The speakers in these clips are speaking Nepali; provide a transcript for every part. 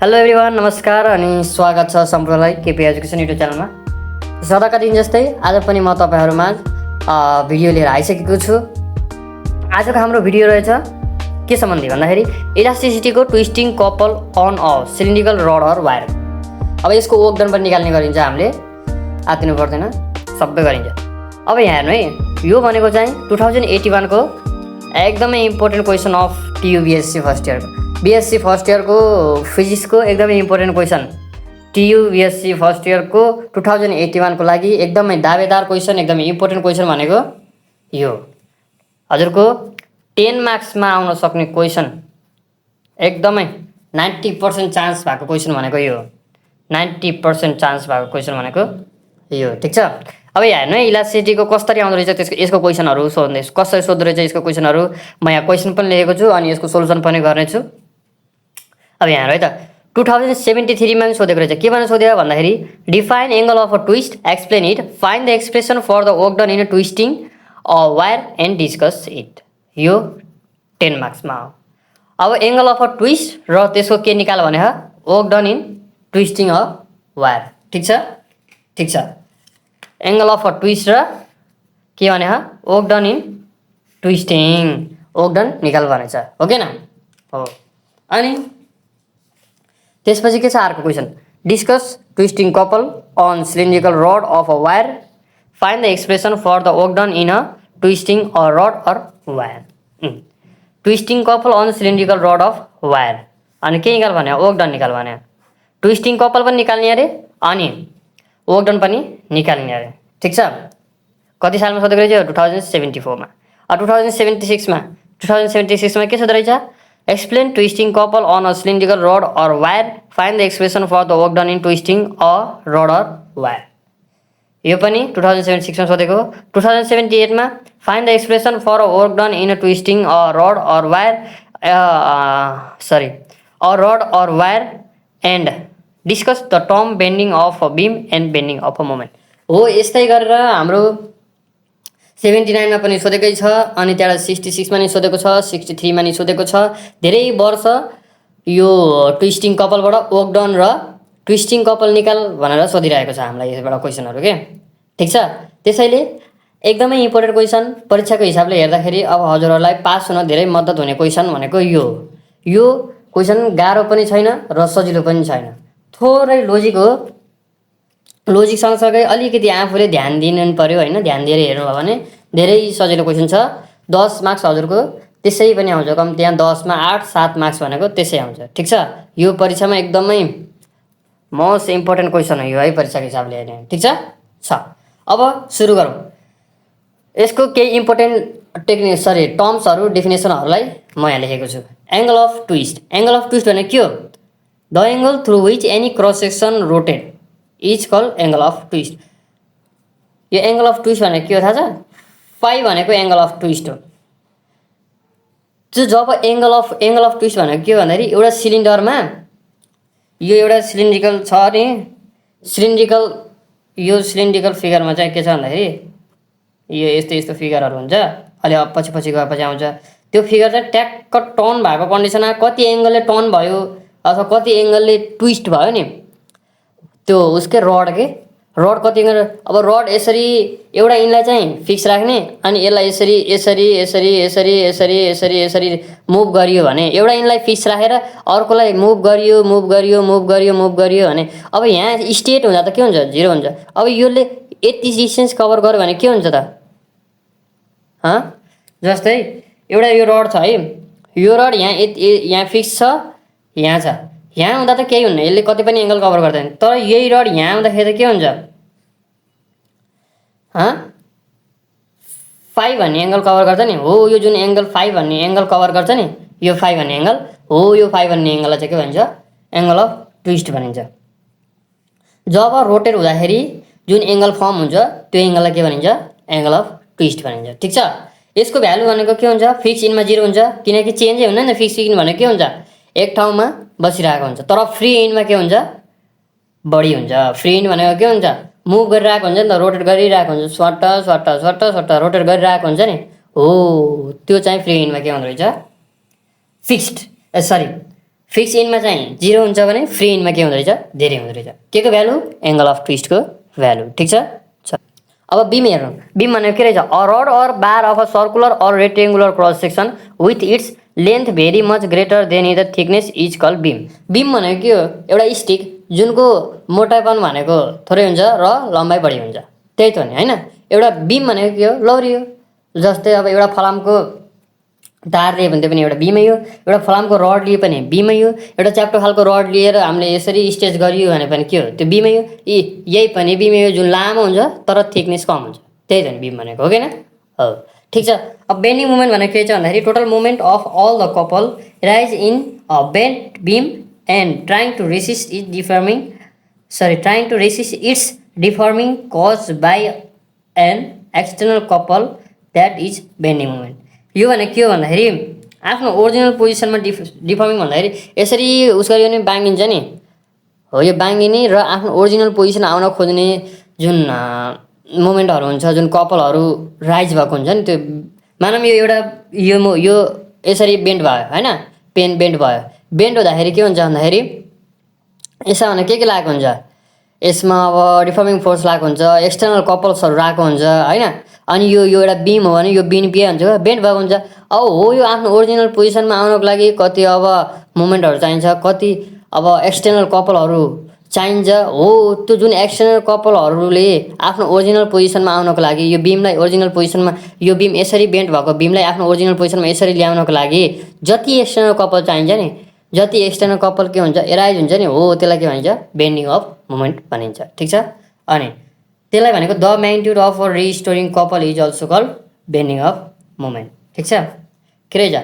हेलो एभ्रिवान, नमस्कार अनि स्वागत छ सम्पूर्णलाई केपी एजुकेसन युट्युब च्यानलमा। सदाका दिन जस्तै आज पनि म तपाईहरुमा भिडियो लिएर आइसकेको छु। आजको हाम्रो भिडियो रहेछ के सम्बन्धी भन्दाखेरि इलास्टिसिटीको twisting couple on a cylindrical rod or wire. अब यसको वर्क डन पनि निकाल्ने गरिन्छ, हामीले आत्तिनु पर्दैन, सबै गरिन्छ। अब यहाँ हेर्नु है, यो भनेको चाहिँ 2081 को एकदमै important question of TU BSc first year, BSc first year को फिजिक्स को एकदमै important question, TU BSc first year को 2081 को लागि एकदमै दावेदार क्वेसन, एकदमै इम्पोर्टेन्ट क्वेसन भनेको यो हजुरको 10 मार्क्समा आउन सक्ने क्वेसन, एकदमै 90% चान्स भएको क्वेसन भनेको यो, 90% चान्स भएको क्वेसन भनेको यो। ठीक छ। अब यहाँ हेर्नु है, इलास्टिसिटीको कसरी आउँदो रहेछ त्यसको यसको क्वेसनहरू सोध्ने, कसरी सोध्दो रहेछ यसको क्वेसनहरू। म यहाँ क्वेसन पनि लेखेको छु अनि यसको सोल्युसन पनि गर्नेछु। अब यहाँ है त 2073 मा सोधेको रहेछ। के भनेर सोध्यो भन्दाखेरि define angle of a twist, explain it, find the expression for the work done in twisting a wire and discuss it. यो 10 मार्क्समा हो। अब एंगल अफ अ ट्विस्ट र त्यसको के निकाल भने work done in twisting a wire. ठीक छ, ठीक छ। एंगल अफ अ ट्विस्ट र के भने work done in twisting, work done निकाल भनेछ, हो कि न हो। अनि त्यसपछि के छ अर्को question, discuss twisting couple on cylindrical rod of a wire, find the expression for the work done in a twisting a rod or wire. Twisting couple on cylindrical rod of wire अनि के निकाल भने वर्क डन निकाल भने, ट्विस्टिङ कपल पनि निकाल्ने अरे अनि वर्क डन पनि निकाल्ने अरे। ठीक छ। कति सालमा सोधेको रहेछ? 2074 मा। 2076 मा के सोधेको रहेछ? Explain twisting couple on a cylindrical rod or wire, find the expression for the work done in twisting a rod or wire. यो पनि 2076 मा सोधेको। 2078 मा find the expression for a work done in twisting a rod or wire, a rod or wire and discuss the term bending of a beam and bending of a moment. हो, यस्तै गरेर हाम्रो 79 मा पनि सोधेकै छ अनि त्यहाँबाट 66 मा नि सोधेको छ, 63 मा नि सोधेको छ। धेरै वर्ष यो ट्विस्टिङ कपलबाट वर्क डन र ट्विस्टिङ कपल निकाल भनेर सोधिरहेको छ हामीलाई यसबाट क्वेसनहरू के। ठीक छ। त्यसैले एकदमै इम्पोर्टेन्ट क्वेसन परीक्षाको हिसाबले हेर्दाखेरि अब हजुरहरूलाई पास हुन धेरै मद्दत हुने क्वेसन भनेको यो क्वेसन गाह्रो पनि छैन र सजिलो पनि छैन, थोरै लोजिक हो। लोजिक सँगसँगै अलिकति आफूले ध्यान दिनु पर्यो हैन, ध्यान दिएर हेर्नुभयो भने धेरै सजिलो क्वेसन छ। 10 मार्क्स हजुरको त्यसै पनि आउँछ, कम त्यहाँ 10 मा 8-7 मार्क्स भनेको त्यसै आउँछ। ठीक छ। यो परीक्षामा एकदमै मोस्ट इम्पोर्टेन्ट क्वेसन हो यो है परीक्षाको हिसाबले हेर्ने। ठीक छ। अब सुरु गरौँ। यसको केही इम्पोर्टेन्ट टर्म्सहरू, डेफिनेसनहरूलाई म यहाँ लेखेको छु। Angle of twist, angle of twist भनेको के हो? The angle through which any cross section rotated is called angle of twist. यो एंगल अफ ट्विस्ट भनेको के हो थाहा छ? फाइ भनेको एंगल अफ ट्विस्ट हो। जब एंगल अफ ट्विस्ट भनेको के हो भन्दाखेरि एउटा सिलिन्डरमा यो एउटा सिलिन्ड्रिकल छ नि, यो सिलिन्ड्रिकल फिगरमा चाहिँ के छ भन्दाखेरि यो यस्तो फिगरहरू हुन्छ, अलि पछि गएपछि आउँछ। त्यो फिगर चाहिँ ट्याक्क टर्न भएको कन्डिसनमा कति एंगलले टर्न भयो अथवा कति एंगलले ट्विस्ट भयो नि, त्यो उसकै रड कति एंगल। अब रड यसरी एउटा इनलाई चाहिँ फिक्स राख्ने अनि यसलाई यसरी मुभ गरियो भने, एउटा इनलाई फिक्स राखेर अर्कोलाई मुभ गरियो भने अब यहाँ स्ट्रेट हुँदा त के हुन्छ? 0 हुन्छ। अब योले यति डिस्टेन्स कभर गर्यो भने के हुन्छ त? जस्तै एउटा यो रड छ है, यो रड यहाँ फिक्स छ, यहाँ छ, यहाँ हुँदा त केही हुन्न, यसले कति पनि एंगल कभर गर्दैन। तर यही रड यहाँ हुँदाखेरि त के हुन्छ? फाइ भन्ने एंगल कभर गर्छ नि, हो। यो जुन एंगल फाइ भन्ने एंगल कभर गर्छ नि, यो फाइ भन्ने एंगल हो। यो फाइ भन्ने एंगललाई चाहिँ के भनिन्छ? एंगल अफ ट्विस्ट भनिन्छ। जब रोटेट हुँदाखेरि जुन एंगल फर्म हुन्छ त्यो एंगललाई के भनिन्छ? एंगल अफ ट्विस्ट भनिन्छ। ठीक छ। यसको भ्यालु भनेको के हुन्छ? फिक्स इनमा 0 हुन्छ, किनकि चेन्जै हुँदैन नि। फिक्स इन भनेको के हुन्छ? एक ठाउँमा बसिरहेको हुन्छ। तर फ्री इनमा के हुन्छ? बढी हुन्छ। फ्री इन भनेको के हुन्छ? मुभ गरिरहेको हुन्छ नि त, रोटेट गरिरहेको हुन्छ, स्वाट रोटेट गरिरहेको हुन्छ नि, हो। त्यो चाहिँ फ्री इनमा के हुँदो रहेछ? फिक्स इनमा चाहिँ 0 हुन्छ भने फ्री इनमा के हुँदो रहेछ धेरै हुँदो रहेछ के को भ्यालु एंगल अफ ट्विस्टको भ्यालु ठीक छ अब बीम हेरौँ बीम भनेको के रहेछ a rod or bar of a circular or rectangular cross section with its length very much greater than the thickness is called beam beam भनेको के हो एउटा स्टिक जुनको मोटापन भनेको थोरै हुन्छ र लम्बाइ बढी हुन्छ त्यही त हो नि हैन एउटा बीम भनेको के हो लौरी हो जस्तै अब एउटा फलामको तार लिए भने पनि एउटा बीमै हो एउटा फलामको रड लिए पनि बीमै हो एउटा च्याप्टो खालको रड लिएर हामीले यसरी स्ट्रेच गरियो भने पनि के हो त्यो बीमै हो यही पनि बीमै हो जुन लामो हुन्छ तर थिकनेस कम हुन्छ त्यही त नि बीम भनेको हो किन हो ठीक छ अब बेन्डिङ मोमेन्ट भनेको के छ भन्दाखेरि total moment of all the couple rise in a bend beam and trying to resist its deforming cause by an external couple that is bending moment यो भने के हो भन्दाखेरि आफ्नो ओरिजिनल पोजिसनमा डिफर्मिङ भन्दाखेरि यसरी उस गऱ्यो भने बाङ्गिन्छ नि हो यो बाङ्गिने र आफ्नो ओरिजिनल पोजिसन आउन खोज्ने जुन मोमेन्टहरू हुन्छ जुन कपलहरू राइज भएको हुन्छ नि त्यो मानौँ यो एउटा यो यसरी बेन्ड भयो हैन पेन बेन्ड भयो बेन्ड हुँदाखेरि के हुन्छ भन्दाखेरि यसमा भने के लागेको हुन्छ यसमा अब डिफर्मिङ फोर्स लागेको हुन्छ एक्सटर्नल कपल्सहरू राखेको हुन्छ हैन अनि यो एउटा बीम हो भने यो बीम के हुन्छ बेन्ड भएको हुन्छ अब हो यो आफ्नो ओरिजिनल पोजिसनमा आउनको लागि कति अब मोमेन्टहरू चाहिन्छ कति अब एक्सटर्नल कपलहरू चाहिन्छ हो त्यो जुन एक्सटर्नल कपलहरूले आफ्नो ओरिजिनल पोजिसनमा आउनको लागि यो बीमलाई ओरिजिनल पोजिसनमा यो बीम यसरी बेन्ड भएको बीमलाई आफ्नो ओरिजिनल पोजिसनमा यसरी ल्याउनको लागि जति एक्सटर्नल कपल चाहिन्छ नि जति एक्सटर्नल कपल के हुन्छ एराइज हुन्छ नि हो त्यसलाई के भनिन्छ बेन्डिङ अफ मोमेन्ट भनिन्छ ठीक छ अनि त्यसलाई भनेको the magnitude of restoring couple is also called bending of moment ठीक छ के रहेछ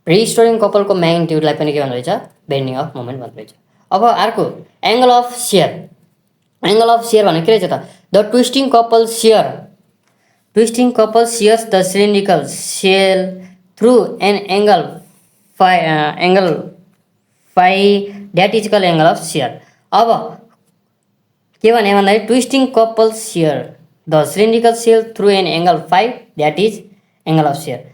रिस्टोरिङ कपलको म्याग्निट्युडलाई पनि के भन्नु रहेछ बेन्डिङ अफ मोमेन्ट भन्नु रहेछ अब अर्को एंगल अफ शियर भनेको के रहेछ त the twisting couple shears the cylindrical shell through an angle phi that is called angle of shear अब के भने भन्दाखेरि twisting couple shear the cylindrical shell through an angle phi that is angle of shear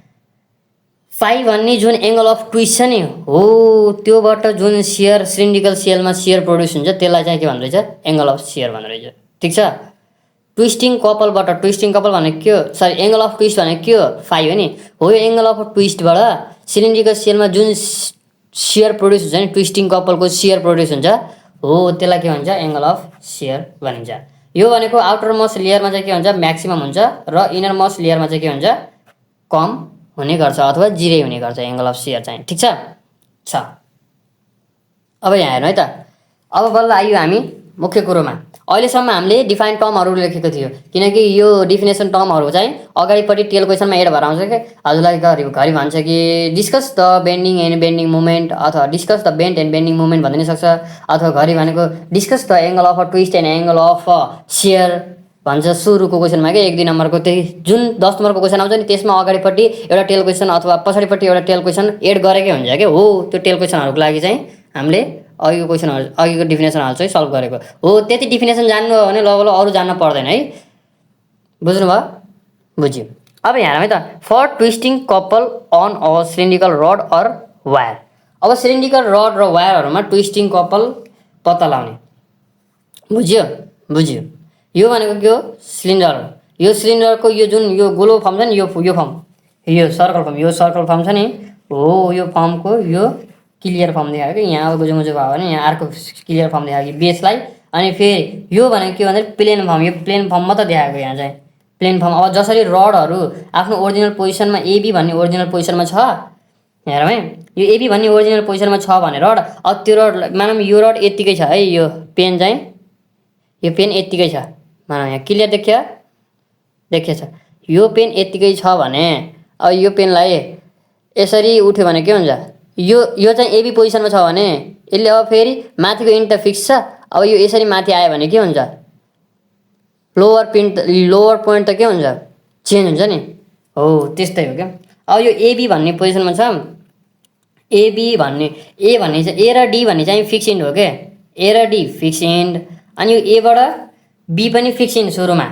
phi भन्ने जुन एंगल अफ ट्विस्ट छ नि हो त्योबाट जुन शियर सिलिन्ड्रिकल सेलमा शियर प्रोड्युस हुन्छ त्यसलाई चाहिँ के भन्नु रहेछ एंगल अफ शियर भन्नु रहेछ ठीक छ ट्विस्टिङ कपलबाट ट्विस्टिङ कपल भनेको के हो सरी एंगल अफ ट्विस्ट भनेको के हो फाइ हो नि हो यो एंगल अफ ट्विस्टबाट सिलिन्ड्रिकल सेलमा जुन शियर प्रोड्युस हुन्छ नि ट्विस्टिङ कपलको शियर प्रोड्युस हुन्छ हो त्यसलाई के भन्छ एंगल अफ शियर भनिन्छ यो भनेको आउटर मोस्ट लेयरमा चाहिँ के हुन्छ म्याक्सिमम हुन्छ र इनर मोस्ट लेयरमा चाहिँ के हुन्छ कम हुने गर्छ अथवा जिरो हुने गर्छ एंगल अफ शियर चाहिँ ठीक छ अब यहाँ हेर्नु है त अब बल्ल आइयो हामी मुख्य कुरोमा अहिलेसम्म हामीले डिफाइन टर्महरू लेखेको थियो किनकि यो डिफिनेसन टर्महरू चाहिँ अगाडिपट्टि टेल क्वेसनमा एड भएर आउँछ कि हजुरलाई घरि भन्छ कि discuss the bending and bending moment अथवा discuss the bend and bending moment भन्न सक्छ अथवा घरि भनेको discuss the angle of a twist and angle of shear भन्छ सुरुको क्वेसनमा के 1-2 नम्बरको त्यही जुन 10 नम्बरको क्वेसन आउँछ नि त्यसमा अगाडिपट्टि एउटा टेल क्वेसन अथवा पछाडिपट्टि एउटा टेल क्वेसन एड गरेकै हुन्छ कि हो त्यो टेल क्वेसनहरूको लागि चाहिँ हामीले अघिको क्वेसनहरू अघिको डिफिनेसनहरू चाहिँ सल्भ गरेको हो त्यति डिफिनेसन जान्नु हो भने ल अरू जान्न पर्दैन है बुझ्नुभयो बुझ्यो अब यहाँ है त for twisting couple on a cylindrical rod or wire अब सिलिन्ड्रिकल रड र वायरहरूमा ट्विस्टिङ कपल पत्ता लगाउने बुझ्यो यो भनेको के हो सिलिन्डर हो यो सिलिन्डरको यो जुन यो गोलो फर्म छ नि यो फर्म यो सर्कल फर्म छ नि हो यो फर्मको यो क्लियर फर्म देखायो कि यहाँ अब गुजुमुजु भयो भने यहाँ अर्को क्लियर फर्म देखायो कि बेसलाई अनि फेरि यो भनेको के भन्दाखेरि प्लेन फर्म यो प्लेन फर्म मात्र देखाएको यहाँ चाहिँ प्लेन फर्म अब जसरी रडहरू आफ्नो ओरिजिनल पोजिसनमा एबी भन्ने ओरिजिनल पोजिसनमा छ हेरौँ है यो एबी भन्ने ओरिजिनल पोजिसनमा छ भने रड अब त्यो रड मानौँ यो रड यत्तिकै छ है यो पेन चाहिँ यो पेन यत्तिकै छ मानौँ यहाँ क्लियर देखिएछ यो पेन यत्तिकै छ भने अब यो पेनलाई यसरी उठ्यो भने के हुन्छ यो चाहिँ एबी पोजिसनमा छ भने यसले अब फेरि माथिको इन्ट त फिक्स छ अब यो यसरी माथि आयो भने के हुन्छ लोवर पोइन्ट त के हुन्छ चेन्ज हुन्छ नि हो त्यस्तै हो क्या अब यो एबी भन्ने पोजिसनमा छ ए भन्ने चाहिँ ए र डी भन्ने चाहिँ फिक्स इन्ड हो क्या ए र डी फिक्स इन्ड अनि यो एबाट बी पनि फिक्स इन्ड सुरुमा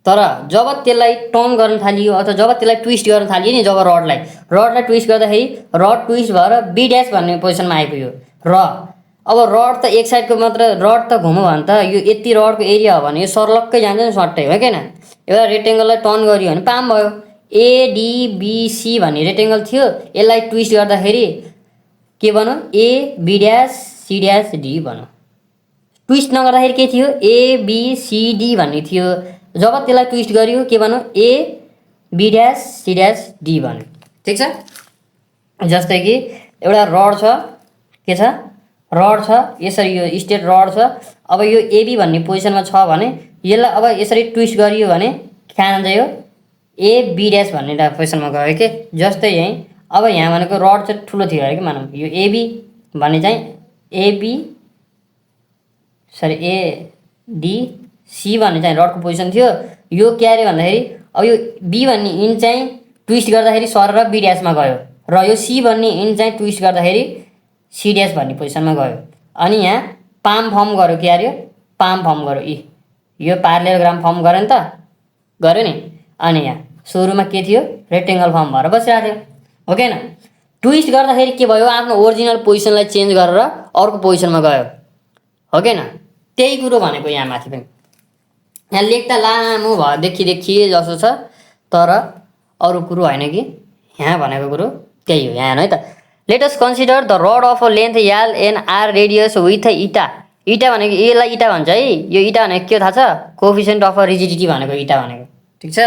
तर जब त्यसलाई टर्न गर्न थालियो अथवा जब त्यसलाई ट्विस्ट गर्न थालियो नि, जब रडलाई ट्विस्ट गर्दाखेरि रड ट्विस्ट भएर बी ड्यास भन्ने पोजिसनमा आइपुग्यो र अब रड त एक साइडको मात्र रड त घुम्यो भने त यो यति रडको एरिया हो भने यो सर्लक्कै जान्छ नि सट्टै, हो किन? एउटा रेक्टेङ्गललाई टर्न गरियो भने पाम भयो। एडिबिसी भन्ने रेक्टेङ्गल थियो, यसलाई ट्विस्ट गर्दाखेरि के बन्यो? A B dash C dash D बन्यो। ट्विस्ट नगर्दाखेरि के थियो? एबिसिडी भन्ने थियो। जब त्यसलाई ट्विस्ट गरियो के बन्यो? A B dash C dash D बन्यो। ठिक छ? जस्तै कि एउटा रड छ, के छ? रड छ, यसरी यो स्ट्रेट रड छ। अब यो एबी भन्ने पोजिसनमा छ भने यसलाई अब यसरी ट्विस्ट गरियो भने कहाँ जान्छ? यो ए बी ड्यास भन्ने पोजिसनमा गयो के। जस्तै यहीँ अब यहाँ भनेको रड चाहिँ ठुलो थियो अरे कि, मानौँ यो एबी भन्ने चाहिँ एबी सरी एडिसी भन्ने चाहिँ रडको पोजिसन थियो। यो के अरे भन्दाखेरि अब यो बी भन्ने इन चाहिँ ट्विस्ट गर्दाखेरि सरेर बी ड्यासमा गयो र यो सी भन्ने इन चाहिँ ट्विस्ट गर्दाखेरि सी ड्यास भन्ने पोजिसनमा गयो। अनि यहाँ पाम फर्म गर्यो, के अरे? पाम फर्म गर्यो। यो प्यारलेलोग्राम फर्म गर्यो नि त, गर्यो नि। अनि यहाँ सुरुमा के थियो? रेक्टेङ्गल फर्म भएर बसिरहेको थियो, हो कि होइन? ट्विस्ट गर्दाखेरि के भयो? आफ्नो ओरिजिनल पोजिसनलाई चेन्ज गरेर अर्को पोजिसनमा गयो, हो कि होइन? त्यही कुरो भनेको यहाँ माथि पनि। यहाँ लेख्दा लामो भयो देखिए जस्तो छ, तर अरू कुरो होइन कि यहाँ भनेको कुरो त्यही हो। यहाँ हेर्नु है त, let us consider the rod of a length L N R radius with eta. Eta भनेको यसलाई इटा भन्छ है। यो इटा भनेको के थाहा छ? कोफिसिएन्ट अफ रिजिडिटी भनेको इटा भनेको। ठिक छ?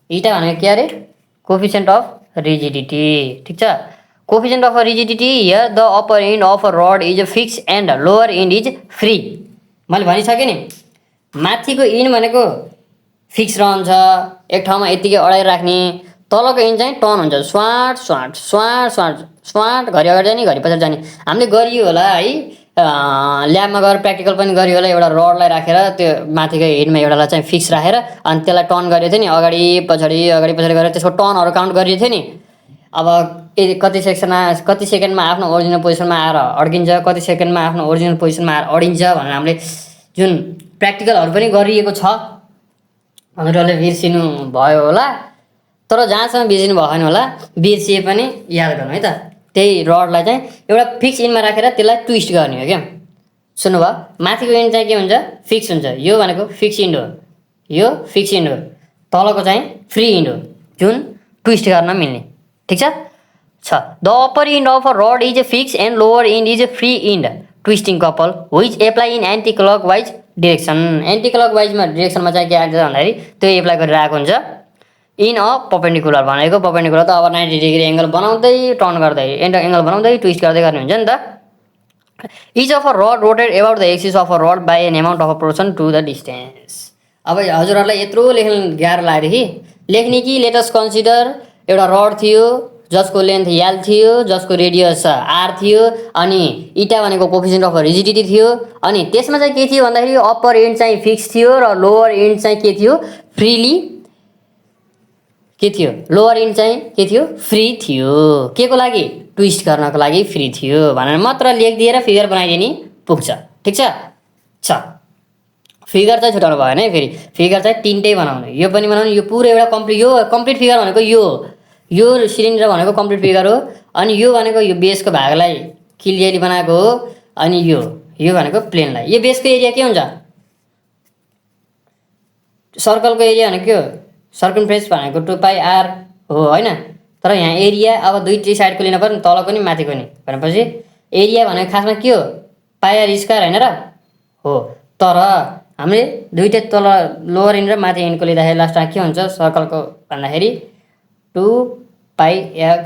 इटा भनेको के अरे? Coefficient of rigidity. ठिक छ? Coefficient of rigidity here the upper end of a rod is fix and lower end is free. मैले भनिसकेँ नि, माथिको इन भनेको फिक्स रहन्छ, एक ठाउँमा यत्तिकै अडाइ राख्ने। तलको इन चाहिँ टर्न हुन्छ, स्वाट स्वाट स्वाट स्वाट स्वाट, घरि अगाडि जाने घरि पछाडि जाने। हामीले गरियो होला है, ल्याबमा गएर प्र्याक्टिकल पनि गरियो होला। एउटा रडलाई राखेर त्यो माथिको हेडमा एउटालाई चाहिँ फिक्स राखेर अनि त्यसलाई टर्न गरेको थियो नि, अगाडि पछाडि गरेर त्यसको टर्नहरू काउन्ट गरिएको थियो नि। अब कति सेकेन्डमा आफ्नो ओरिजिनल पोजिसनमा आएर अड्किन्छ, कति सेकेन्डमा आफ्नो ओरिजिनल पोजिसनमा आएर अडिन्छ भनेर हामीले जुन प्र्याक्टिकलहरू पनि गरिएको छ। हजुरहरूले बिर्सिनु भयो होला, तर जहाँसम्म बिर्सिनु भएन होला, बिर्सिए पनि याद गर्नु है त। त्यही रडलाई चाहिँ एउटा फिक्स इनमा राखेर त्यसलाई ट्विस्ट गर्ने हो क्या। सुन्नुभयो? माथिको इन्ड चाहिँ के हुन्छ? फिक्स हुन्छ। यो भनेको फिक्स इन्ड हो, यो फिक्स इन्ड हो। तलको चाहिँ फ्री इन्ड हो, जुन ट्विस्ट गर्न मिल्ने। ठिक छ? The upper end of a rod is fix and lower end is free end twisting couple which apply in anticlockwise direction. एन्टी क्लक वाइजमा डिरेक्सनमा चाहिँ के आएको छ भन्दाखेरि त्यो एप्लाई गरेर आएको हुन्छ। इन अ पर्पेन्डिकुलर भनेको पर्पेन्डिकुलर त अब 90 डिग्री एङ्गल बनाउँदै टर्न गर्दै एङ्गल बनाउँदै ट्विस्ट गर्दै गर्ने हुन्छ नि त। Each of a rod rotated about the axis of a rod by an amount of a portion to the distance. अब हजुरहरूलाई यत्रो लेख्न गाह्रो लाग्योदेखि लेख्ने कि लेटस कन्सिडर एउटा रड थियो जसको लेन्थ एल थियो, जसको रेडियस आर थियो, अनि इटा भनेको कोफिसिएन्ट अफ रिजिडिटी थियो। अनि त्यसमा चाहिँ के थियो भन्दाखेरि अप्पर एन्ड चाहिँ फिक्स थियो र लोवर एन्ड चाहिँ के थियो? फ्रीली के थियो? लोवर एन्ड चाहिँ के थियो? फ्री थियो। के को लागि? ट्विस्ट गर्नको लागि फ्री थियो भनेर मात्र लेखिदिएर फिगर बनाइदिने पुग्छ। ठिक छ? फिगर चाहिँ छुटाउनु भएन है। फेरि फिगर चाहिँ तिनटै बनाउनु, यो पनि बनाउनु, यो पुरो एउटा कम्प्लिट फिगर भनेको यो सिलिन्डर भनेको कम्प्लिट फिगर हो। अनि यो भनेको यो बेसको भागलाई क्लियरली बनाएको हो। अनि यो भनेको प्लेनलाई। यो बेसको एरिया के हुन्छ? सर्कलको एरिया भनेको के हो? सर्कमफ्रेन्स भनेको 2πr हो होइन। तर यहाँ एरिया अब दुईटै साइडको लिनु पर्यो नि, तलको नि माथिको नि भनेपछि एरिया भनेको खासमा के हो? πr स्क्वायर होइन र हो। तर हामीले दुईटै तल लोवर इन्ड र माथि इन्डको लिँदाखेरि लास्टमा के हुन्छ सर्कलको भन्दाखेरि 2πx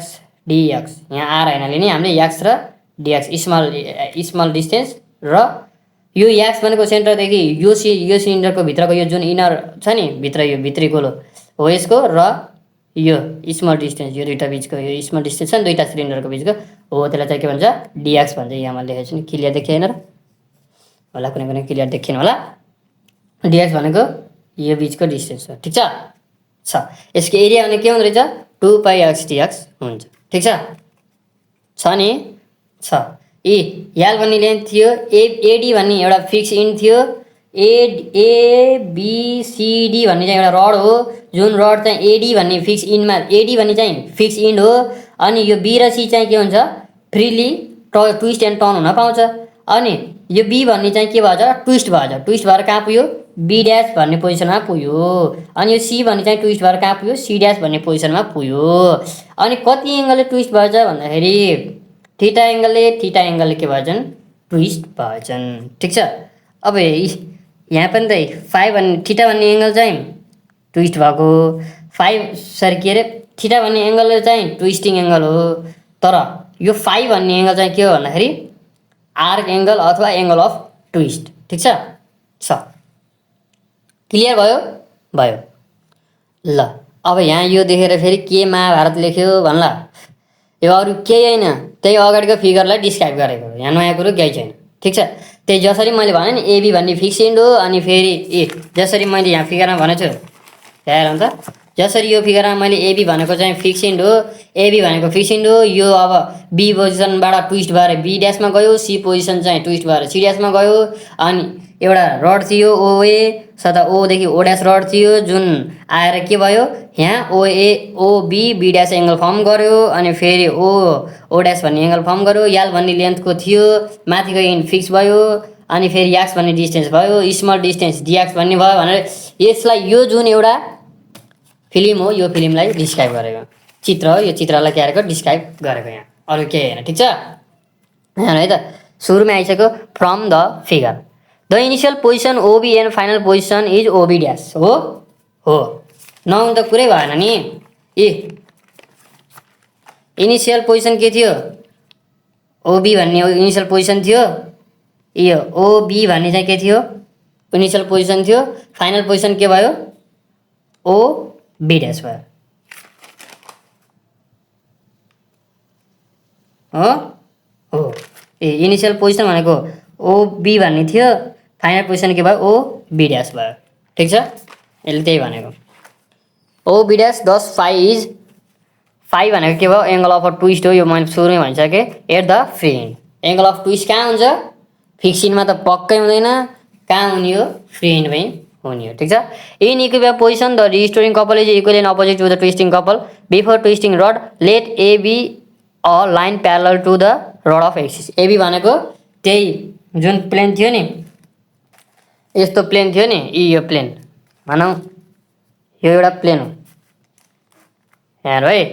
dx। यहाँ आर होइन लिने हामीले एक्स र डिएक्स, स्मल डिस्टेन्स। र यो एक्स भनेको सेन्टरदेखि यो सिलिन्डरको भित्रको यो जुन इनर छ नि, भित्र यो भित्री गोलो हो यसको, र यो स्मल डिस्टेन्स, यो दुईवटा बिचको यो स्मल डिस्टेन्स छ नि दुईवटा सिलिन्डरको बिचको हो, त्यसलाई चाहिँ के भन्छ? डिएक्स भन्छ। यहाँ मैले लेखेको छु नि, क्लियर देखिएन र होला? कुनै क्लियर देखिएन होला। डिएक्स भनेको यो बिचको डिस्टेन्स हो। ठिक छ? यसको एरिया भने के हुँदो रहेछ? 2πx dx हुन्छ। ठिक छ नि? एल भन्ने लेन्थ थियो, एडी भन्ने एउटा फिक्स इन्ड थियो, एबिसिडी भन्ने चाहिँ एउटा रड हो, जुन रड चाहिँ एडी भन्ने फिक्स इन्डमा, एडी भन्ने चाहिँ फिक्स इन्ड हो। अनि यो बी र सी चाहिँ के हुन्छ, फ्रिली ट्विस्ट एन्ड टर्न हुन पाउँछ। अनि यो बी भन्ने चाहिँ के भएछ, ट्विस्ट भएछ, ट्विस्ट भएर कहाँ पुग्यो, बी ड्यास भन्ने पोजिसनमा पुग्यो। अनि यो सी भन्ने चाहिँ ट्विस्ट भएर कहाँ पुग्यो, सी ड्यास भन्ने पोजिसनमा पुग्यो। अनि कति एङ्गलले ट्विस्ट भएछ भन्दाखेरि थीटा एङ्गलले के भएछन्, ट्विस्ट भएछन्। ठिक छ। अब यहाँ पनि त फाइभ भन्ने थीटा भन्ने एङ्गल चाहिँ ट्विस्ट भएको, के अरे थीटा भन्ने एङ्गल चाहिँ ट्विस्टिङ एङ्गल हो। तर यो फाइभ भन्ने एङ्गल चाहिँ के हो भन्दाखेरि आर्क एङ्गल अथवा एङ्गल अफ ट्विस्ट। ठिक छ, क्लियर भयो। ल अब यहाँ यो देखेर फेरि के महाभारत लेख्यो भन्ला, यो अरू केही होइन, त्यही अगाडिको फिगरलाई डिस्क्राइब गरेको हो, यहाँ नयाँ कुरो केही छैन। ठिक छ। त्यही जसरी मैले भने नि एबी भन्ने फिक्स इन्ड हो। अनि फेरि जसरी मैले यहाँ फिगरमा भनेको छु, हेर त, जसरी यो फिगरमा मैले एबी भनेको चाहिँ फिक्स इन्ड हो, एबी भनेको फिक्स इन्ड हो। यो अब बी पोजिसनबाट ट्विस्ट भएर बी ड्यासमा गयो, सी पोजिसन चाहिँ ट्विस्ट भएर सी ड्यासमा गयो। अनि एउटा रड थियो ओए, सदा ओदेखि ओ ड्यास रड थियो, जुन आएर के भयो, यहाँ ओबी बी ड्यास एङ्गल फर्म गर्यो। अनि फेरि ओ ड्यास भन्ने एङ्गल फर्म गर्यो, याल भन्ने लेन्थको थियो, माथिको इन्ड फिक्स भयो। अनि फेरि याक्स भन्ने डिस्टेन्स भयो, स्मल डिस्टेन्स डियाक्स भन्ने भयो भनेर यसलाई, यो जुन एउटा फिल्म हो, यो फिल्मलाई डिस्क्राइब गरेको चित्र हो। यो चित्रलाई के गरेको, डिस्क्राइब गरेको, यहाँ अरू केही होइन। ठिक छ। यहाँ है त, सुरुमा आइसक्यो from the figure the initial position OB and final position is OB dash हो नहुनु त कुरै भएन नि। इनिसियल पोजिसन के थियो, ओबी भन्ने इनिसियल पोजिसन थियो, यो ओबी भन्ने चाहिँ के थियो, इनिसियल पोजिसन थियो। फाइनल पोजिसन के भयो, ओ बी ड्यास भयो हो। इनिसियल पोजिसन भनेको ओबी भन्ने थियो, फाइनल पोजिसन के भयो, ओ बी ड्यास भयो। ठिक छ। यसले त्यही भनेको ओ बी ड्यास 10 फाइभ भनेको के भयो, एङ्गल अफ अ ट्विस्ट हो। यो मैले सुरुमै भनिसकेँ, at the free end. Angle of twist कहाँ हुन्छ, फिक्स इन्डमा त पक्कै हुँदैन, कहाँ हुने हो, फ्री इन्डमै हुने हो। ठिक छ। In equilibrium position the restoring couple is equally and opposite to the twisting couple before twisting rod let A B a line parallel to the rod of axis. AB भनेको त्यही जुन प्लेन थियो नि, यस्तो प्लेन थियो नि, यो प्लेन भनौँ, यो एउटा प्लेन हो यहाँ है,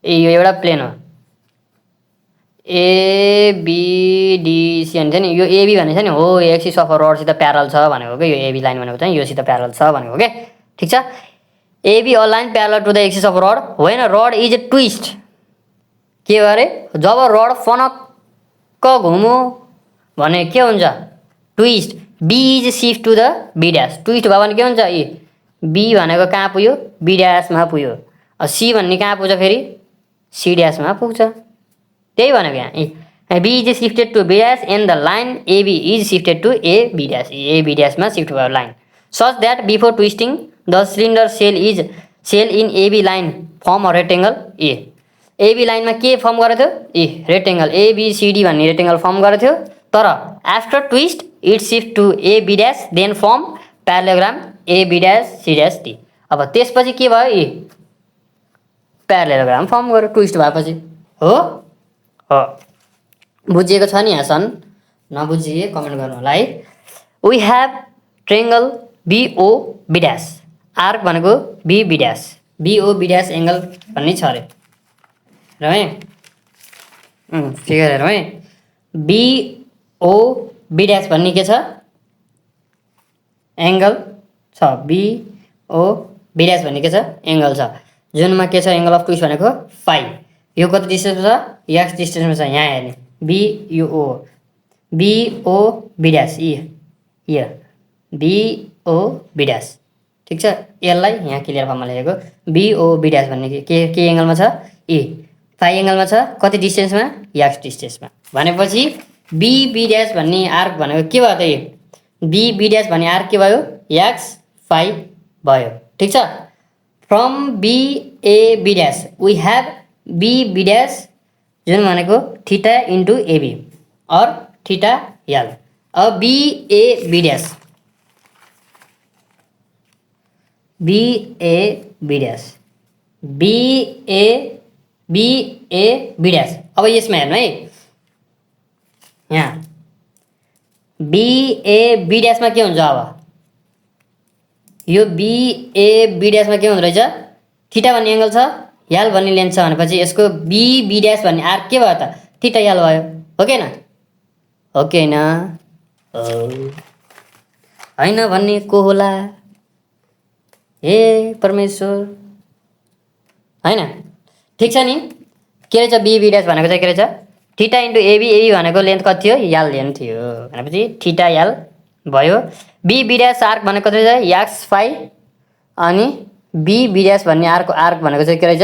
यो एउटा प्लेन हो, एबिडिसी भन्ने छ नि, यो एबी भन्ने छ नि हो, एक्सिस अफ रडसित प्यारल छ भनेको के, यो एबी लाइन भनेको चाहिँ योसित प्यारल छ भनेको के। ठिक छ। AB a line parallel to the axis of rod when rod is a twist. के अरे, जब रड फनक्क घुमो भने के हुन्छ, twist. B is shift to the B dash, twist भयो भने के हुन्छ, बी भनेको कहाँ पुग्यो, बी ड्यासमा पुग्यो। सी भन्ने कहाँ पुग्छ, फेरि सी ड्यासमा पुग्छ। त्यही भनेको यहाँ B is shifted to B dash and the line AB is shifted to A B dash, A B ड्यासमा सिफ्ट भयो line, such that before twisting the cylinder shell in AB line form a rectangle AB लाइनमा के फर्म गरेको थियो, रेक्टेङ्गल एबिसिडी भन्ने रेक्टेङ्गल फर्म गरेको थियो। तर after twist it shift to A B dash then form parallelogram A B dash C dash D. अब त्यसपछि के भयो, प्यारालेलोग्राम फर्म गर्यो ट्विस्ट भएपछि हो। बुझिएको छ नि यहाँसम्म, नबुझिए कमेन्ट गर्नु होला है। We have triangle BO B dash, arc भनेको B B dash, BO B dash angle भन्ने छ अरे र है, फिगर हेरौँ है। बिओ बी ड्यास भन्ने के छ, एङ्गल छ, बिओ बी ड्यास भन्ने के छ, एङ्गल छ, जुनमा के छ, एङ्गल अफ ट्विस्ट भनेको फाइभ। यो कति डिस्टेन्समा छ, एक्स डिस्टेन्समा छ, यहाँ हेर्ने बिओ बी ड्यास, यो बिओ बी ड्यास। ठिक छ। यसलाई यहाँ क्लियर फर्ममा लेखेको, बिओ बी ड्यास भन्ने के एङ्गलमा छ, फाइभ एङ्गलमा छ, कति डिस्टेन्समा, एक्स डिस्टेन्समा। भनेपछि बी बी ड्यास भन्ने आर्क भनेको के भयो त, बी बी ड्यास भन्ने आर्क के भयो, एक्स फाइभ भयो। ठिक छ। From B A B dash we have B B dash जुन भनेको थीटा इन्टु एबी और थीटा एल। अब B A B dash BA B dash BA BA B dash. अब यसमा हेर्नु है, यहाँ बिए बी ड्यासमा के हुन्छ? अब यो बिए बी ड्यासमा के हुँदो रहेछ? थीटा भन्ने एङ्गल छ, यल भन्ने लेन्थ छ भनेपछि यसको बी बी ड्यास भन्ने आर्क के भयो त? थीटा यल भयो, हो कि हैन? हो कि हैन? होइन भन्ने को होला? हे परमेश्वर, होइन? ठिक छ नि? के रहेछ बी बी ड्यास भनेको चाहिँ के रहेछ? थीटा इन्टु एबी, एबी भनेको लेन्थ कति थियो? यल लेन्थ थियो भनेपछि थीटा यल भयो। बी बी ड्यास आर्क भनेको कति रहेछ? एक्स फाइ, अनि बी बी ड्यास भन्ने आर्क भनेको चाहिँ के रहेछ?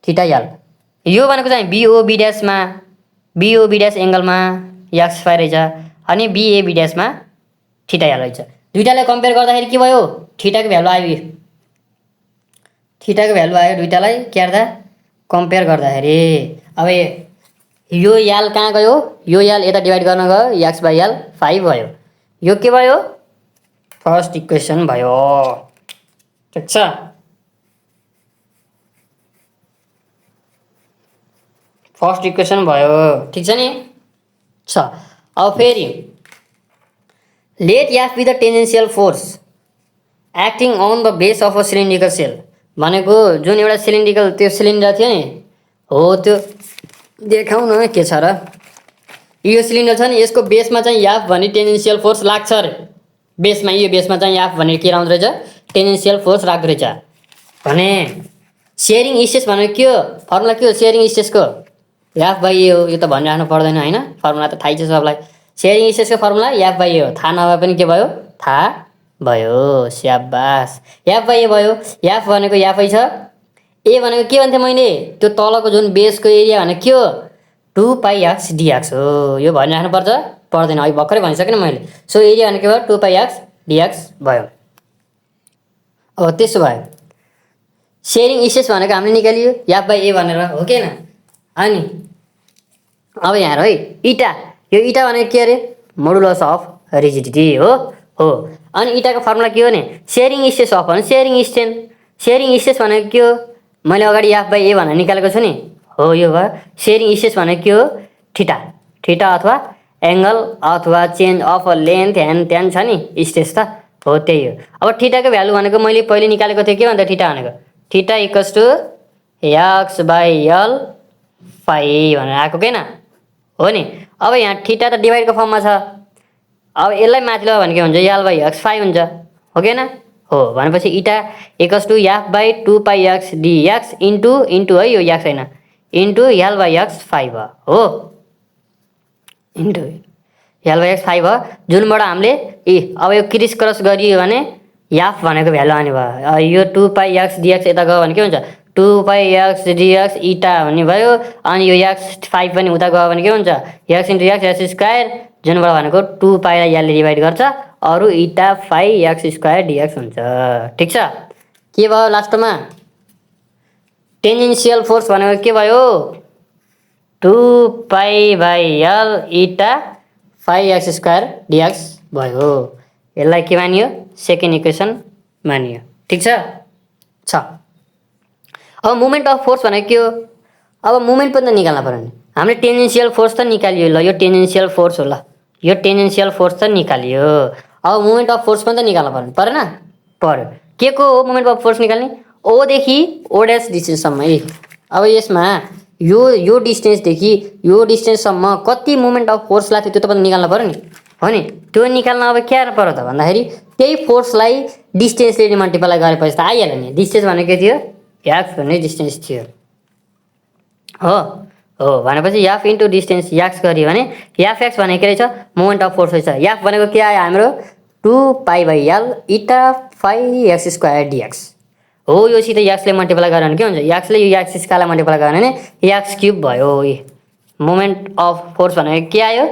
थीटा यल। यो भनेको चाहिँ बिओ बी ड्यासमा, बिओ बी ड्यास एङ्गलमा एक्स फाइ रहेछ, अनि बिए बी ड्यासमा थीटा यल रहेछ। दुईटालाई कम्पेयर गर्दाखेरि के भयो? थीटाको भ्यालु आयो, थीटाको भ्यालु आयो दुईटालाई के गर्दा? कम्पेयर गर्दाखेरि। अब यो यल कहाँ गयो? यो यल यता डिभाइड गर्न गयो, एक्स बाई यल 5 भयो। यो के भयो? फर्स्ट इक्वेसन भयो। ठिक छ? फर्स्ट इक्वेसन भयो, ठिक छ नि? छ। अब फेरि let F be the tangential force acting on the base of a cylindrical shell भनेको जुन एउटा सिलिन्ड्रिकल त्यो सिलिन्डर थियो नि, हो त्यो देखाउँ न के छ र? यो सिलिन्डर छ नि, यसको बेसमा चाहिँ एफ भन्ने टेन्जेन्सियल फोर्स लाग्छ अरे। बेसमा, यो बेसमा चाहिँ एफ भन्ने के आउँदो रहेछ? टेन्जेन्सियल फोर्स लाग्दो रहेछ भने सेयरिङ स्ट्रेस भनेको के हो? फर्मुला के हो सेयरिङ स्ट्रेसको? एफ बाई ए हो। यो त भनिराख्नु पर्दैन होइन, फर्मुला त थाहै छ सबलाई। सेयरिङ स्ट्रेसको फर्मुला एफ बाई ए हो। थाहा नभए पनि के भयो? थाहा भयो। स्याबास, एफ बाई ए भयो। एफ भनेको एफै छ, ए भनेको के भन्थेँ मैले? त्यो तलको जुन बेसको एरिया भनेको के हो? 2 पाई एक्स डिएक्स हो। यो भनिराख्नु पर्छ? पर्दैन, अहिले भर्खरै भनिसकेँ नि मैले। सो एरिया भनेको भयो 2 पाई एक्स डिएक्स भयो। अब त्यसो भयो सेयरिङ स्ट्रेस भनेको हामीले निकालियो एफ बाई ए भनेर, हो कि हैन? अनि अब यहाँ हेर है, इटा, यो इटा भनेको के अरे? मोडुलस अफ रिजिडिटी हो। अनि इटाको फर्मुला के हो नि? सेयरिङ स्ट्रेस अफ भने सेयरिङ स्ट्रेन। सेयरिङ स्ट्रेस भनेको के हो? मैले अगाडि एफ बाई ए भनेर निकालेको छु नि, हो यो भयो। सेयरिङ स्ट्रेस भनेको के हो? थीटा। थीटा अथवा एङ्गल अथवा चेन्ज अफ लेन्थ ह्यान्ड त्यान छ नि स्ट्रेस त, हो त्यही हो। अब थीटाको भ्यालु भनेको मैले पहिले निकालेको थिएँ, के भन्दा थीटा भनेको? Theta equals to x by l phi भनेर आएको के न, हो नि? अब यहाँ थीटा त डिभाइडको फर्ममा छ, अब यसलाई माथि ल्यायो भने के हुन्छ? यल बाई एक्स फाइ हुन्छ, हो कि न? हो भनेपछि eta equals to F by 2 pi x dx into है, यो एक्स होइन, into L by x phi भयो, हो into L by x phi भयो। जुनबाट हामीले अब यो क्रिस क्रस गरियो भने एफ भनेको भ्यालु आउने भयो। यो 2 पाई एक्स डिएक्स यता गयो भने के हुन्छ? 2 पाई एक्स डिएक्स इटा भन्ने भयो। अनि यो एक्स 5 पनि उता गयो भने के हुन्छ? X into x x square, जुनबाट भनेको 2 पाईलाई यसले डिभाइड गर्छ, अरू इटा फाइ एक्स स्क्वायर डिएक्स हुन्छ। ठिक छ? के भयो लास्टमा? टेन्जेन्सियल फोर्स भनेको के भयो? 2 पाई बाई यल इटा फाइ एक्स स्क्वायर डिएक्स भयो। यसलाई के मानियो? सेकेन्ड इक्वेसन मानियो। ठिक छ? अब मोमेन्ट अफ फोर्स भनेको के हो? अब मोमेन्ट पनि त निकाल्न पर्यो नि। हामीले टेन्जेन्सियल फोर्स त निकालियो, ल यो टेन्जेन्सियल फोर्स हो, ल यो टेन्जेन्सियल फोर्स त निकालियो। अब मोमेन्ट अफ फोर्स पनि त निकाल्न पर्यो, परेन? पर्यो। के को हो मोमेन्ट अफ फोर्स निकाल्ने? ओदेखि ओ ड्यास डिस्टेन्ससम्म। अब यसमा यो डिस्टेन्सदेखि यो डिस्टेन्ससम्म कति मोमेन्ट अफ फोर्स लाग्थ्यो त्यो त पनि निकाल्न पर्यो नि, हो नि? त्यो निकाल्न अब के पर्यो त भन्दाखेरि त्यही फोर्सलाई डिस्टेन्सले मल्टिप्लाई गरेपछि त आइहाल्यो नि। डिस्टेन्स भनेको के थियो? एक्स भन्ने डिस्टेन्स थियो, हो भनेपछि एफ इन्टु डिस्टेन्स एक्स गरियो भने एफ एक्स भनेको के रहेछ? मोमेन्ट अफ फोर्स रहेछ। एफ भनेको के आयो हाम्रो? 2 पाई बाई यल इटा फाइ एक्स स्क्वायर डिएक्स हो। योसित एक्सले मल्टिप्लाई गऱ्यो भने के हुन्छ? एक्सले यो एक्स स्क्वायरलाई मल्टिप्लाई गऱ्यो भने एक्स क्युब भयो। मोमेन्ट अफ फोर्स भनेको के आयो?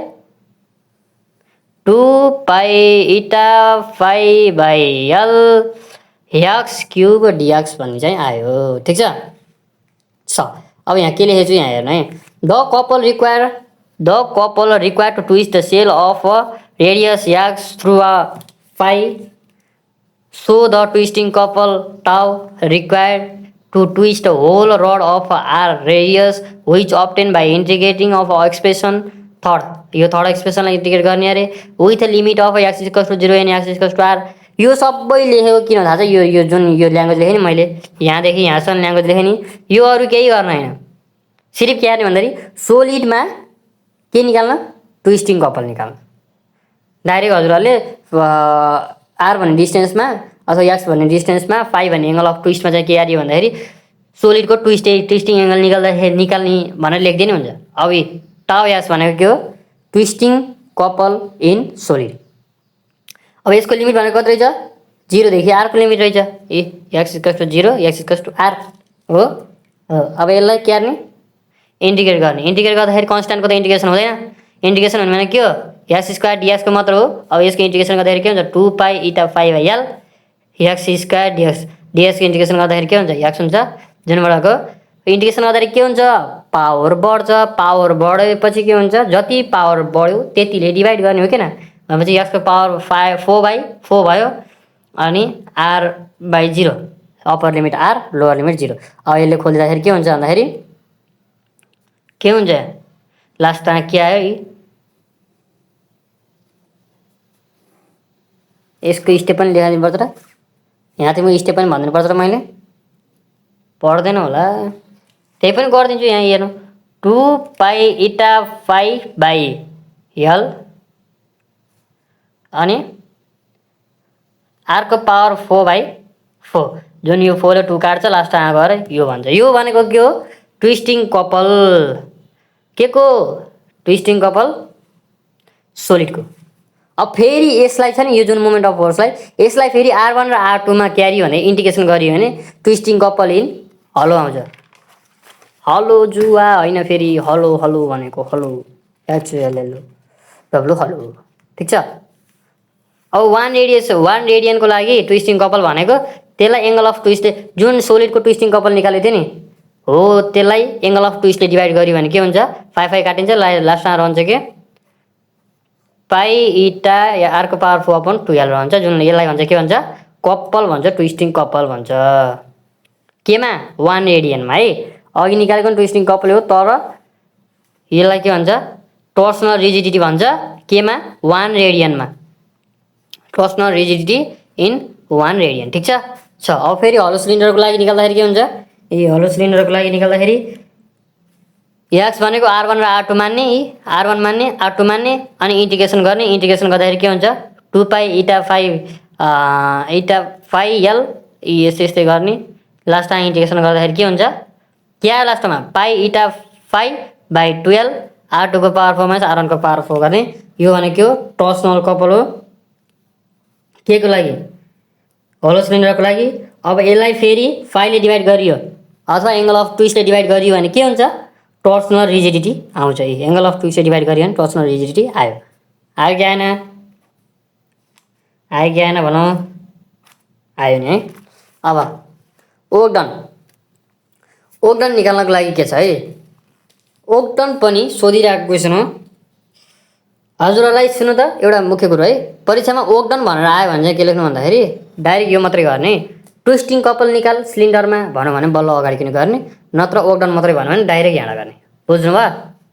2 pi eta phi by l x cube dx भन्ने चाहिँ आयो। ठिक छ? अब यहाँ के लेखेको छु यहाँ हेर्नु है। The couple require to twist the shell of radius x through a phi so the twisting couple tau required to twist whole rod of r radius which obtain by integrating of expression third यो थर्ड एक्सप्रेसनलाई इन्टिग्रेट गर्ने अरे with limit of x equals to 0 and x equals to r. यो सबै लेखेको किन थाहा छ? यो जुन यो ल्याङ्ग्वेज लेखेँ नि मैले यहाँदेखि यहाँसम्म ल्याङ्ग्वेज लेखेँ नि, यो अरू केही गर्न होइन, सिर्फ के गर्ने भन्दाखेरि सोलिडमा के निकाल्न? ट्विस्टिङ कपल निकाल्न। डाइरेक्ट हजुरहरूले आर भन्ने डिस्टेन्समा अथवा एक्स भन्ने डिस्टेन्समा फाई भन्ने एङ्गल अफ ट्विस्टमा चाहिँ के आरियो भन्दाखेरि सोलिडको ट्विस्टिङ एङ्गल निकाल्ने भनेर लेखिदिनु हुन्छ। अब टाउ एक्स भनेको के हो? Twisting couple in solid. अब यसको लिमिट भनेको कति रहेछ? 0 देखि r को लिमिट रहेछ। X equals to 0 x equals to r हो। अब यसलाई के गर्ने? इन्टिग्रेट गर्ने। इन्टिग्रेट गर्दाखेरि कन्स्ट्यान्टको त इन्टिग्रेसन हुँदैन। इन्टिग्रेसन भन्ने के हो? एक्स स्क्वायर डिएक्सको मात्र हो। अब यसको इन्टिग्रेसन गर्दाखेरि के हुन्छ? 2 pi eta phi by l x square dx. डिएक्सको इन्टिग्रेसन गर्दाखेरि के हुन्छ? एक्स हुन्छ। जुनबाटको इन्टिग्रेसन गर्दाखेरि के हुन्छ? पावर बढ्छ। पावर बढेपछि के हुन्छ? जति पावर बढ्यो त्यतिले डिभाइड गर्ने हो किन? भनेपछि एक्सको पावर 4/4 भयो अनि R by 0 upper limit R lower limit 0। अब यसले खोलिँदाखेरि के हुन्छ भन्दाखेरि के हुन्छ? लास्टमा के आयो? यसको स्टेप पनि लेखाइदिनु पर्छ र यहाँ चाहिँ म स्टेप पनि भनिदिनु पर्छ र मैले पढ्दैन होला, त्यही पनि गरिदिन्छु। यहाँ हेर्नु 2 pi eta phi by L अनि आरको पावर 4/4 जुन यो 4 ले 2 काट्छ लास्टमा गएर यो भन्छ। यो भनेको के हो? Twisting couple. के को? Twisting couple सोलिडको। अब फेरि यसलाई छ नि यो जुन मोमेन्ट अफ फोर्सलाई यसलाई फेरि r1 र r2 मा क्यारी भने इन्टिग्रेसन गरियो भने ट्विस्टिङ कपल इन हलो आउँछ। हलो जुवा होइन, फेरि हलो हलो भनेको हलो एचएलएल डब्लु हलो। ठिक छ। अब 1 रेडियनको लागि ट्विस्टिङ कपल भनेको त्यसलाई एङ्गल अफ ट्विस्ट जुन सोलिडको ट्विस्टिङ कपल निकालेको थियो नि हो त्यसलाई एङ्गल अफ ट्विस्टले डिभाइड गर्यो भने के हुन्छ? 5 काटिन्छ, लास्टमा रहन्छ के? पाई इटा या आरको पावर 4/12 रहन्छ। जुन यसलाई भन्छ के भन्छ? कपल भन्छ, ट्विस्टिङ कपल भन्छ। केमा? 1 रेडियनमा है। अघि निकालेको ट्विस्टिङ कपल हो तर यसलाई के भन्छ? टर्सनल रिजिडिटी भन्छ। केमा? 1 रेडियनमा। Torsional rigidity in 1 radian. ठिक छ। अब फेरि हलो सिलिन्डरको लागि निकाल्दाखेरि के हुन्छ? हलो सिलिन्डरको लागि निकाल्दाखेरि एक्स भनेको r1 र r2 मान्ने, r1 मान्ने r2 मान्ने अनि इन्टिग्रेसन गर्ने। इन्टिग्रेसन गर्दाखेरि के हुन्छ? 2 पाई इटा फाई एल यस्तै गर्ने। लास्टमा इन्टिग्रेसन गर्दाखेरि के हुन्छ? के आयो लास्टमा? पाई इटा फाई बाई 12 r2 को पावर 4 माइनस r1 को पावर 4 गर्ने। यो भनेको के हो? टर्सनल कपल हो। के को लागि? हलो सिलिन्डरको लागि। अब यसलाई फेरि फाईले डिभाइड गरियो अथवा एङ्गल अफ ट्विस्टले डिभाइड गरियो भने के हुन्छ? टर्सनल रिजिडिटी आउँछ। एङ्गल अफ ट्विस्टले डिभाइड गरियो भने टर्सनल रिजिडिटी आयो। आयो कि आएन? आयो कि आएन भनौँ? आयो नि है। अब ओक्टन निकाल्नको लागि के छ है? ओक्टन पनि सोधिरहेको क्वेसन हो। हजुरहरूलाई सुन्नु त एउटा मुख्य कुरो है, परीक्षामा ओक्टन भनेर आयो भने चाहिँ के लेख्नु भन्दाखेरि डाइरेक्ट यो मात्रै गर्ने। ट्विस्टिङ कपल निकाल सिलिन्डरमा भनौँ भने बल्ल अगाडि किन गर्ने, नत्र ओक्टन मात्रै भन्यो भने डाइरेक्ट यहाँ गर्ने। बुझ्नुभयो?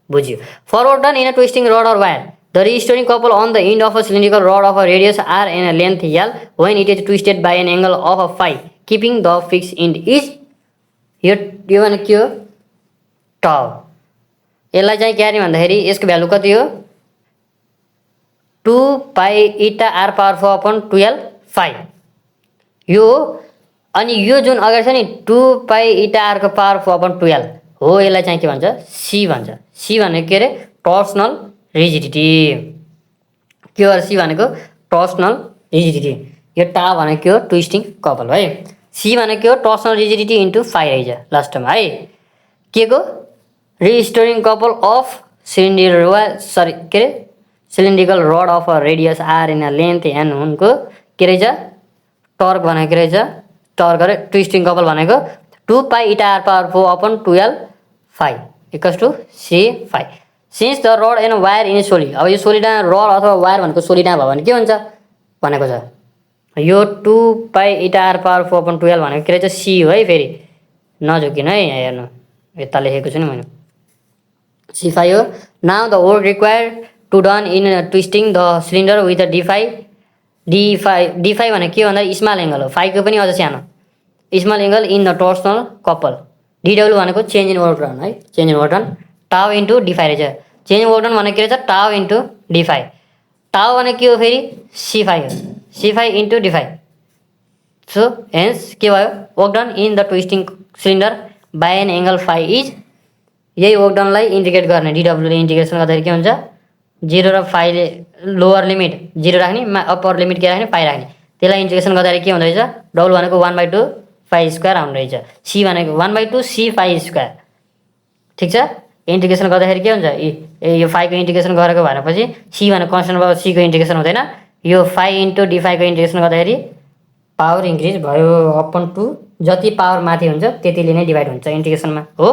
बुझ्यो। For octane in a twisting rod or wire the restoring couple on the end of a cylindrical rod of a radius r and length l when it is twisted by an angle of a phi keeping the fix end is. यो भने के हो? टाउ। यसलाई चाहिँ के गर्ने भन्दाखेरि यसको भ्यालु कति हो? 2 pi eta R power 4/12 phi यो हो। अनि यो जुन अगाडि छ नि 2 पाई इटा आरको पावर 4/12 हो, यसलाई चाहिँ के भन्छ? सी भन्छ। सी भनेको के अरे? Torsional rigidity. के हो सी भनेको? Torsional rigidity. यो टा भनेको के हो? ट्विस्टिङ कपल है। सी भनेको के हो? टर्सनल रिजिडिटी इन्टु फाई रहेछ लास्टमा है। के को? Restoring couple of cylindrical rod of a radius R in length N उनको के रहेछ? टर्क भनेको रहेछ। टर्क अरे ट्विस्टिङ कपल भनेको 2 pi eta R power 4/12 phi equals to C phi. Since the rod and wire in solid. अब यो सोलिडमा रड अथवा वायर भनेको सोलिडमा भयो भने के हुन्छ भनेको छ? यो 2π/4/12 भनेको के रहेछ सी हो है। फेरि नझुकिन है, यहाँ हेर्नु यता लेखेको छु नि मैले C5 हो। Now the work required to done in twisting the cylinder with the D5 भनेको के भन्दा स्मल एङ्गल हो, 5 को पनि अझ सानो small angle in the torsional couple. DW भनेको चेन्ज इन वर्क डन है, चेन्ज इन वर्क डन टाउ इन्टु D5 रहेछ। चेन्ज इन वर्क डन भनेको के रहेछ टाउ इन्टु D5। टाउ भनेको के हो फेरि C5 हो, C5 into D5। So hence के भयो work done in the twisting cylinder by an angle phi is, यही वर्क डनलाई इन्डिकेट गर्ने DWले इन्डिकेसन गर्दाखेरि के हुन्छ 0 र फाइले लोवर लिमिट 0 राख्ने, अप्पर लिमिट के राख्ने 5 राख्ने, त्यसलाई इन्डिकेसन गर्दाखेरि के हुँदो रहेछ डबल भनेको 1/2 फाइ स्क्वायर आउँदो रहेछ, सी भनेको 1/2 सी फाइ स्क्वायर। ठिक छ, इन्टिग्रेसन गर्दाखेरि के हुन्छ यो 5 को इन्टिग्रेसन गरेको भनेपछि सी भनेको कन्स्टेन्ट भयो, सी को इन्टिग्रेसन हुँदैन, यो 5 इन्टु D5 को इन्टिग्रेसन गर्दाखेरि पावर इन्क्रिज भयो अपन टु जति पावर माथि हुन्छ त्यतिले नै डिभाइड हुन्छ इन्टिग्रेसनमा हो।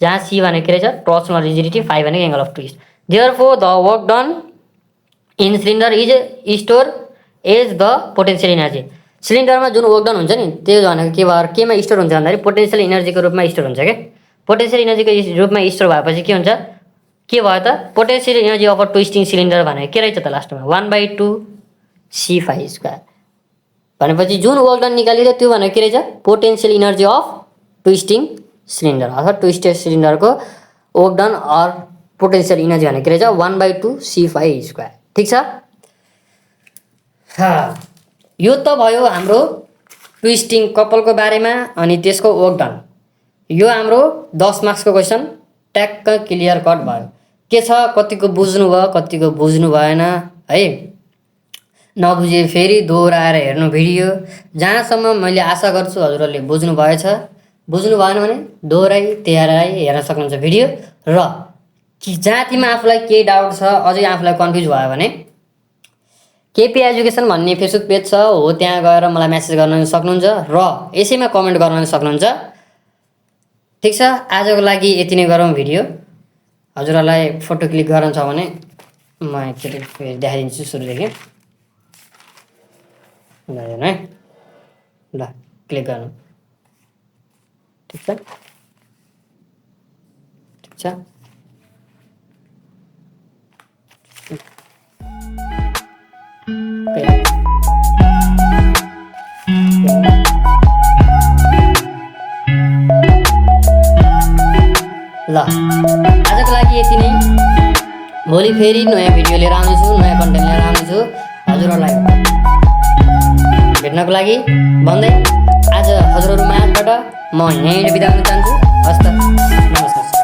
जहाँ सी भनेको के रहेछ टोर्सनल रिजिडिटी, 5 भनेको angle of twist. Therefore the work done in cylinder is store as the potential energy. सिलिन्डरमा जुन वर्क डन हुन्छ नि त्यो भनेको के भयो केमा स्टोर हुन्छ भन्दाखेरि पोटेन्सियल इनर्जीको रूपमा स्टोर हुन्छ क्या। पोटेन्सियल इनर्जीको रूपमा स्टोर भएपछि के हुन्छ के भयो त potential energy of a twisting cylinder भनेको के रहेछ त लास्टमा 1/2 C5 स्क्वायर भनेपछि जुन वर्क डन निकालियो त्यो भनेको के रहेछ potential energy of twisting cylinder अथवा ट्विस्टेड सिलिन्डरको work done or potential energy भनेको के रहेछ 1/2 C5 स्क्वायर। ठिक छ, यो त भयो हाम्रो ट्विस्टिङ कपलको बारेमा अनि त्यसको वर्क डन। यो हाम्रो 10 मार्क्सको क्वेसन ट्याक्क क्लियर कट भयो। के छ कतिको बुझ्नु भयो कतिको बुझ्नु भएन है, नबुझे फेरि दोहोऱ्याएर हेर्नु भिडियो। जहाँसम्म मैले आशा गर्छु हजुरहरूले बुझ्नु भएछ, बुझ्नु भएन भने दोहोऱ्याइ तेह्राइ हेर्न सक्नुहुन्छ भिडियो। र जातिमा आफूलाई केही डाउट छ अझै आफूलाई कन्फ्युज भयो भने केपी एजुकेसन भन्ने फेसबुक पेज छ हो, त्यहाँ गएर मलाई मेसेज गर्न सक्नुहुन्छ र यसैमा कमेन्ट गर्न सक्नुहुन्छ। ठिक छ, आजको लागि यति नै गरौँ भिडियो। हजुरहरूलाई फोटो क्लिक गर्न छ भने म एकचोटि फेरि देखाइदिन्छु सुरुदेखि है। ल क्लिक गर्नु, ठिक छ ठिक छ। ल आजको लागि यति नै, भोलि फेरि नयाँ भिडियो लिएर आउनेछु, नयाँ कन्टेन्ट लिएर आउनेछु हजुरहरूलाई भेट्नको लागि भन्दै आज हजुरहरू माझबाट म यहीँ बिदा हुन चाहन्छु। हस्त नमस्कार।